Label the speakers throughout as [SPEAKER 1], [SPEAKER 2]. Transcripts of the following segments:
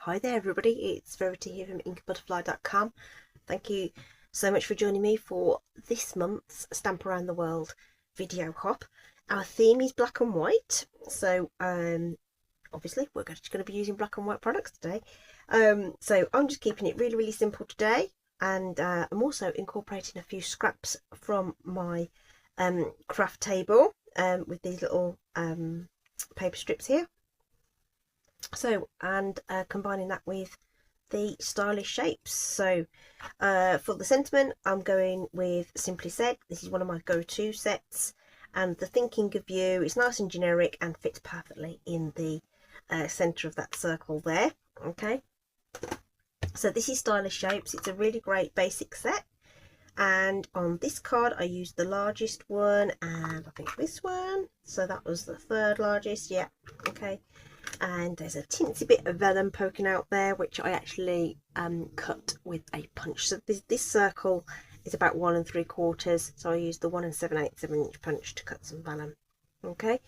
[SPEAKER 1] Hi there everybody, it's Verity here from inkybutterfly.com. Thank you so much for joining me for this month's Stamp Around the World video hop. Our theme is black and white, so obviously we're just going to be using black and white products today. So I'm just keeping it really simple today, and I'm also incorporating a few scraps from my craft table with these little paper strips here. So, and combining that with the stylish shapes. So for the sentiment, I'm going with Simply Said. This is one of my go-to sets, and the thinking of you is nice and generic and fits perfectly in the center of that circle there. Okay, so this is Stylish Shapes. It's a really great basic set, and on this card I used the largest one, and I think this one, so that was the third largest. Yeah, okay. And there's a teensy bit of vellum poking out there, which I actually cut with a punch. So this circle is about 1 3/4, so I used the 1 7/8 of an inch punch to cut some vellum. Okay,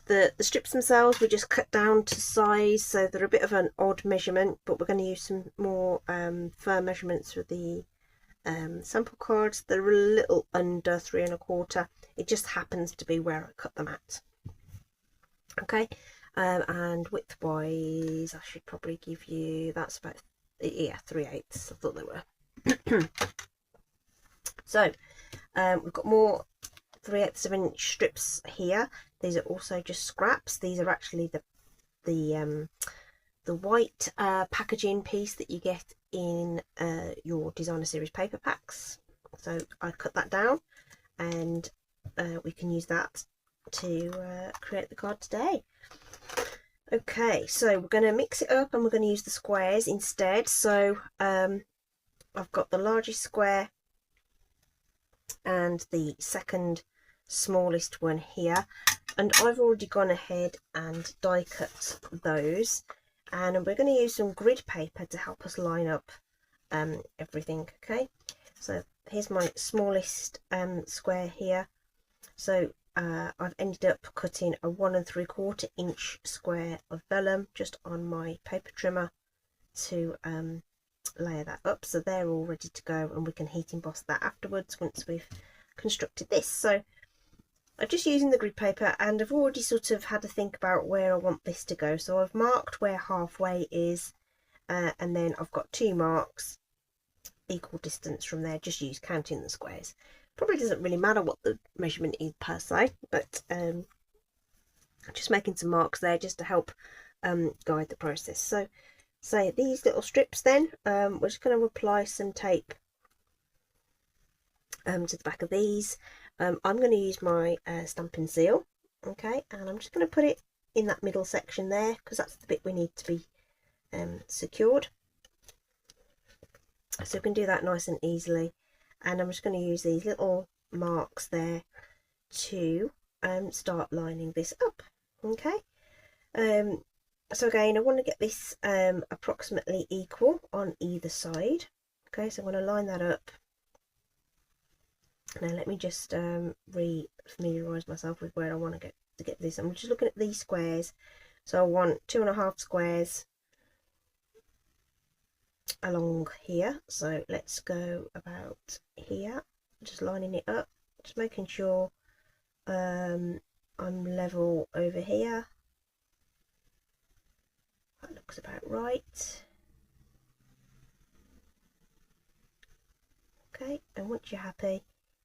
[SPEAKER 1] the strips themselves were just cut down to size, so they're a bit of an odd measurement, but we're going to use some more firm measurements for the sample cards. They're a little under 3 1/4. It just happens to be where I cut them at. Okay. And width wise, I should probably give you, that's about, yeah, 3/8. I thought they were. So we've got more 3/8 of an inch strips here. These are also just scraps. These are actually the white packaging piece that you get in your designer series paper packs. So I cut that down, and we can use that to create the card today. Okay, so we're going to mix it up, and we're going to use the squares instead. So I've got the largest square and the second smallest one here, and I've already gone ahead and die cut those, and we're going to use some grid paper to help us line up everything. Okay, so here's my smallest square here. So I've ended up cutting a 1 3/4 inch square of vellum just on my paper trimmer to layer that up, so they're all ready to go, and we can heat emboss that afterwards once we've constructed this. So I'm just using the grid paper, and I've already sort of had to think about where I want this to go. So I've marked where halfway is, and then I've got 2 marks equal distance from there. Just use counting the squares. Probably doesn't really matter what the measurement is per se, but just making some marks there just to help guide the process. So these little strips then, we're just going to apply some tape to the back of these. I'm going to use my Stampin seal, okay, and I'm just going to put it in that middle section there, because that's the bit we need to be secured. So we can do that nice and easily. And I'm just going to use these little marks there to start lining this up. Okay, so again, I want to get this approximately equal on either side. Okay, so I'm going to line that up. Now let me just re-familiarise myself with where I want to get this. I'm just looking at these squares, so I want 2 1/2 squares along here. So let's go about here, just lining it up, just making sure I'm level over here. That looks about right. Okay, and once you're happy,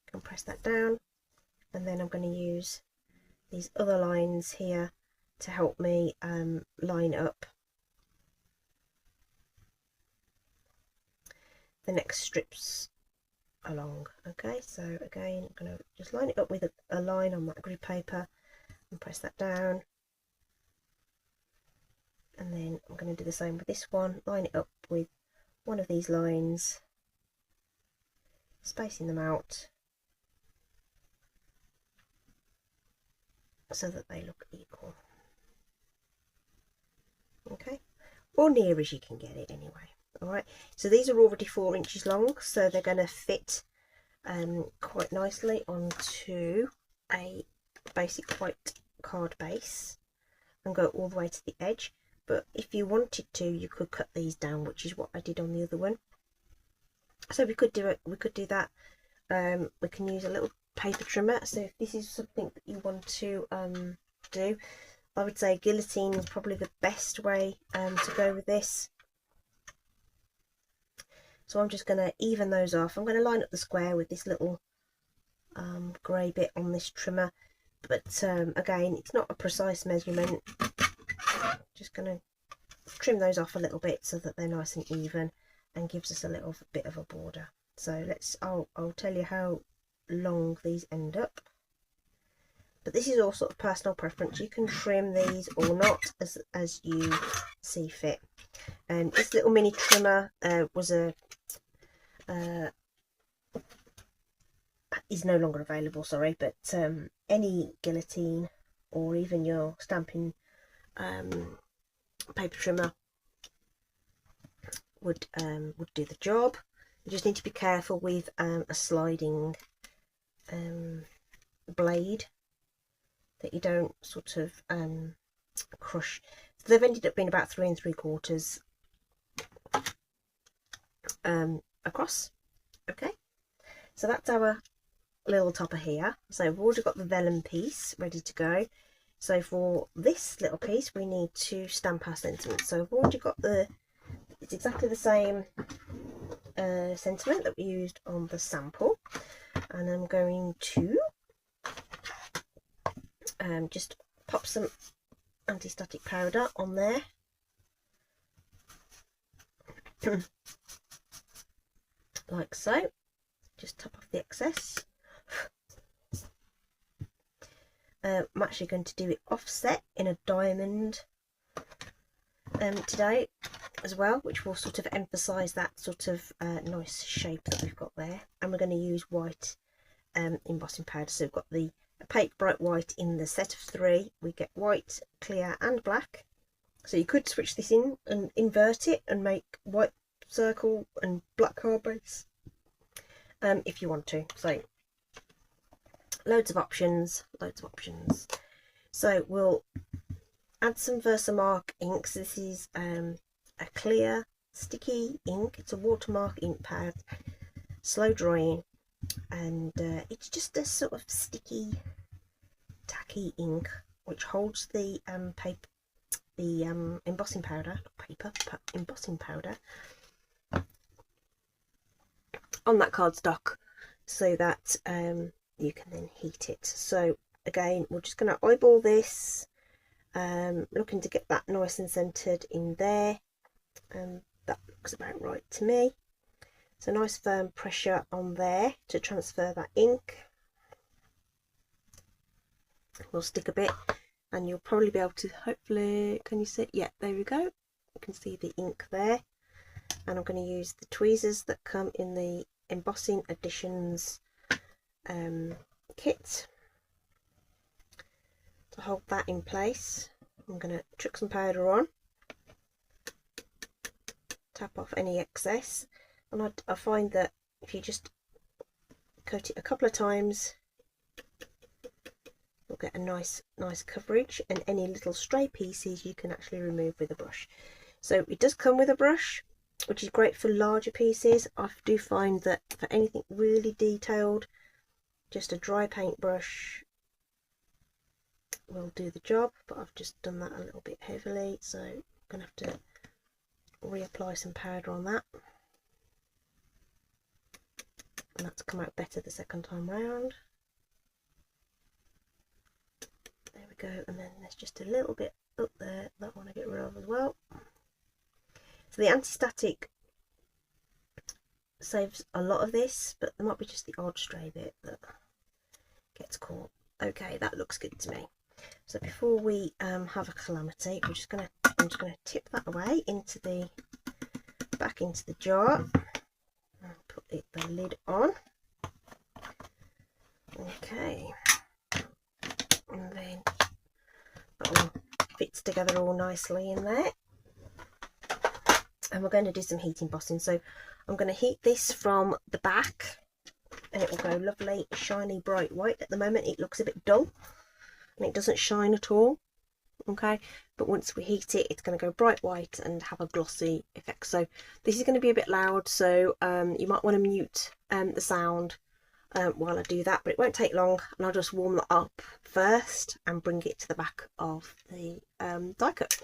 [SPEAKER 1] you can press that down, and then I'm going to use these other lines here to help me line up the next strips along. Okay, so again, I'm going to just line it up with a line on that grid paper and press that down, and then I'm going to do the same with this one, line it up with one of these lines, spacing them out so that they look equal. Okay, or near as you can get it anyway. Alright, so these are already 4 inches long, so they're going to fit quite nicely onto a basic white card base and go all the way to the edge. but if you wanted to, you could cut these down, which is what I did on the other one. So we could do it. We could do that. We can use a little paper trimmer. So if this is something that you want to do, I would say guillotine is probably the best way to go with this. So I'm just going to even those off. I'm going to line up the square with this little grey bit on this trimmer, but again, it's not a precise measurement. Just going to trim those off a little bit so that they're nice and even and gives us a little bit of a border. So I'll tell you how long these end up, but this is all sort of personal preference. You can trim these or not as you see fit. This little mini trimmer was is no longer available, sorry, but any guillotine or even your Stampin paper trimmer would do the job. You just need to be careful with a sliding blade that you don't sort of crush. So they've ended up being about 3 3/4 across. Okay, so that's our little topper here. So we've already got the vellum piece ready to go. So for this little piece we need to stamp our sentiments. So I've already got it's exactly the same sentiment that we used on the sample, and I'm going to just pop some anti-static powder on there. Like so. Just top off the excess. I'm actually going to do it offset in a diamond today as well, which will sort of emphasize that sort of nice shape that we've got there. And we're going to use white embossing powder. So we've got the opaque bright white in the set of 3. We get white, clear and black. So you could switch this in and invert it and make white circle and black card base if you want to. So loads of options. So we'll add some Versamark inks. This is a clear sticky ink. It's a watermark ink pad, slow drying, and it's just a sort of sticky tacky ink which holds the paper, the embossing powder, not paper, but embossing powder on that cardstock, so that you can then heat it. So again, we're just going to eyeball this, looking to get that nice and centered in there, and that looks about right to me. So nice firm pressure on there to transfer that ink. We'll stick a bit and you'll probably be able to, hopefully, can you see? Yeah, there we go. You can see the ink there. And I'm going to use the tweezers that come in the Embossing Editions kit to hold that in place. I'm going to chuck some powder on, tap off any excess, and I find that if you just coat it a couple of times, you'll get a nice coverage, and any little stray pieces you can actually remove with a brush. So it does come with a brush, which is great for larger pieces. I do find that for anything really detailed, just a dry paintbrush will do the job, but I've just done that a little bit heavily, so I'm going to have to reapply some powder on that, and that's come out better the second time round. There we go, and then there's just a little bit up there that I want to get rid of as well. So the anti-static saves a lot of this, but there might be just the odd stray bit that gets caught. Okay, that looks good to me. So before we have a calamity, I'm just gonna tip that away into the back into the jar and put the lid on. Okay, and then that all fits together all nicely in there. And we're going to do some heat embossing. So I'm going to heat this from the back, and it will go lovely, shiny, bright white. At the moment it looks a bit dull and it doesn't shine at all. okay, but once we heat it, it's going to go bright white and have a glossy effect. So this is going to be a bit loud, so you might want to mute the sound while I do that, but it won't take long, and I'll just warm that up first and bring it to the back of the die cut.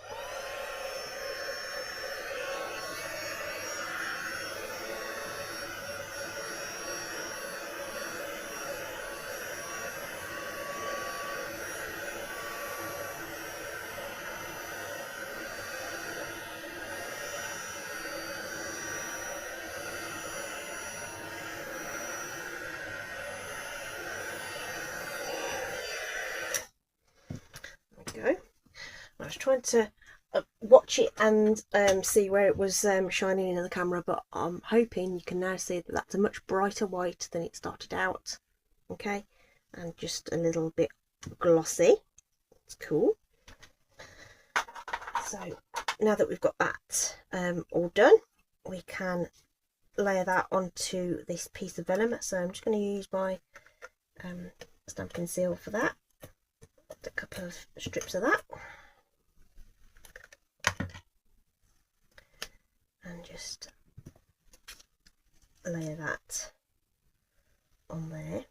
[SPEAKER 1] Go. I was trying to watch it and see where it was shining in the camera, but I'm hoping you can now see that that's a much brighter white than it started out, okay, and just a little bit glossy. It's cool. So now that we've got that all done, we can layer that onto this piece of vellum. So I'm just going to use my Stampin' Seal for that. A couple of strips of that, and just layer that on there.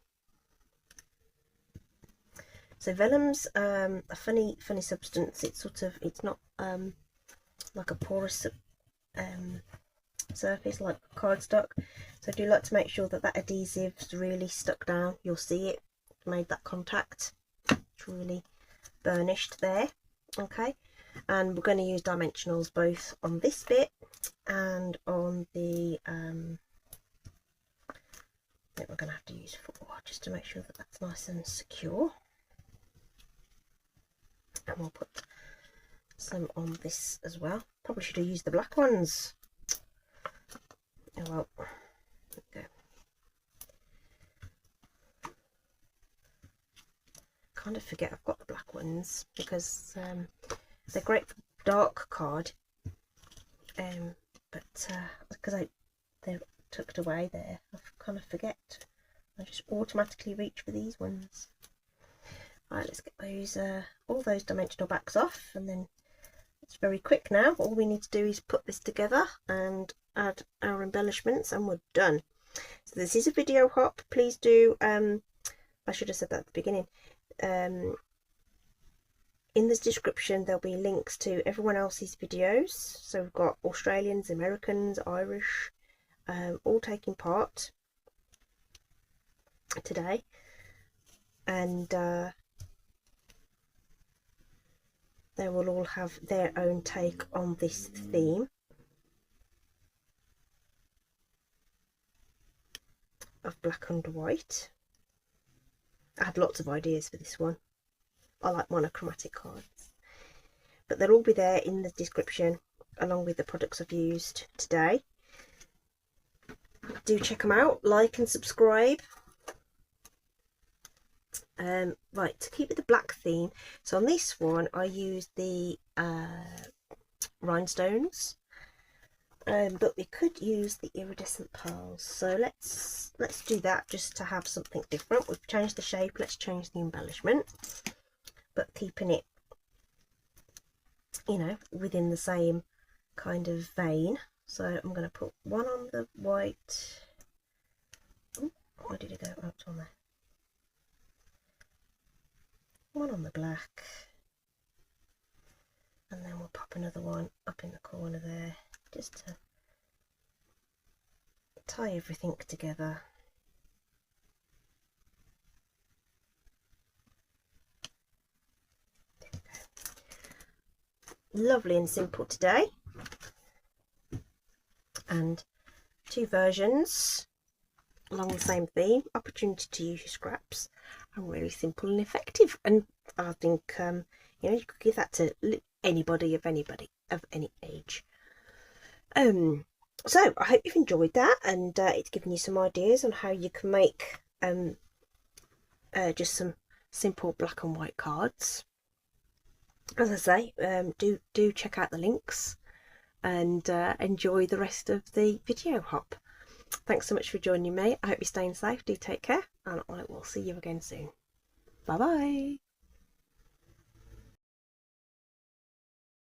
[SPEAKER 1] So vellum's a funny substance. It's not like a porous surface like cardstock, so I do like to make sure that adhesive's really stuck down. You'll see it made that contact. It's really burnished there, okay, and we're going to use dimensionals both on this bit and on the that we're going to have to use 4, just to make sure that that's nice and secure. And we'll put some on this as well. Probably should have used the black ones. Oh well, there we go. Kind of forget I've got the black ones because they're great for dark card, but because they're tucked away there, I kind of forget. I just automatically reach for these ones. Right, let's get those all those dimensional backs off, and then it's very quick now. All we need to do is put this together and add our embellishments, and we're done. So this is a video hop. Please do I should have said that at the beginning. In this description there'll be links to everyone else's videos, so we've got Australians, Americans, Irish, all taking part today, and they will all have their own take on this theme of black and white. I had lots of ideas for this one. I like monochromatic cards, but they'll all be there in the description along with the products I've used today. Do check them out, like and subscribe. Right, to keep with the black theme, so on this one I used the rhinestones, but we could use the iridescent pearls, so let's do that just to have something different. We've changed the shape, let's change the embellishment, but keeping it, you know, within the same kind of vein. So I'm going to put one on the white. Ooh, where did it go? Oh, it's on there. One on the black, and then we'll pop another one up in the corner there, just to tie everything together. There we go. Lovely and simple today, and 2 versions along the same theme. Opportunity to use your scraps, and really simple and effective. And I think you know, you could give that to anybody of any age. So I hope you've enjoyed that, and it's given you some ideas on how you can make just some simple black and white cards. As I say, do check out the links and enjoy the rest of the video hop. Thanks so much for joining me. I hope you're staying safe. Do take care, and I will see you again soon. Bye bye.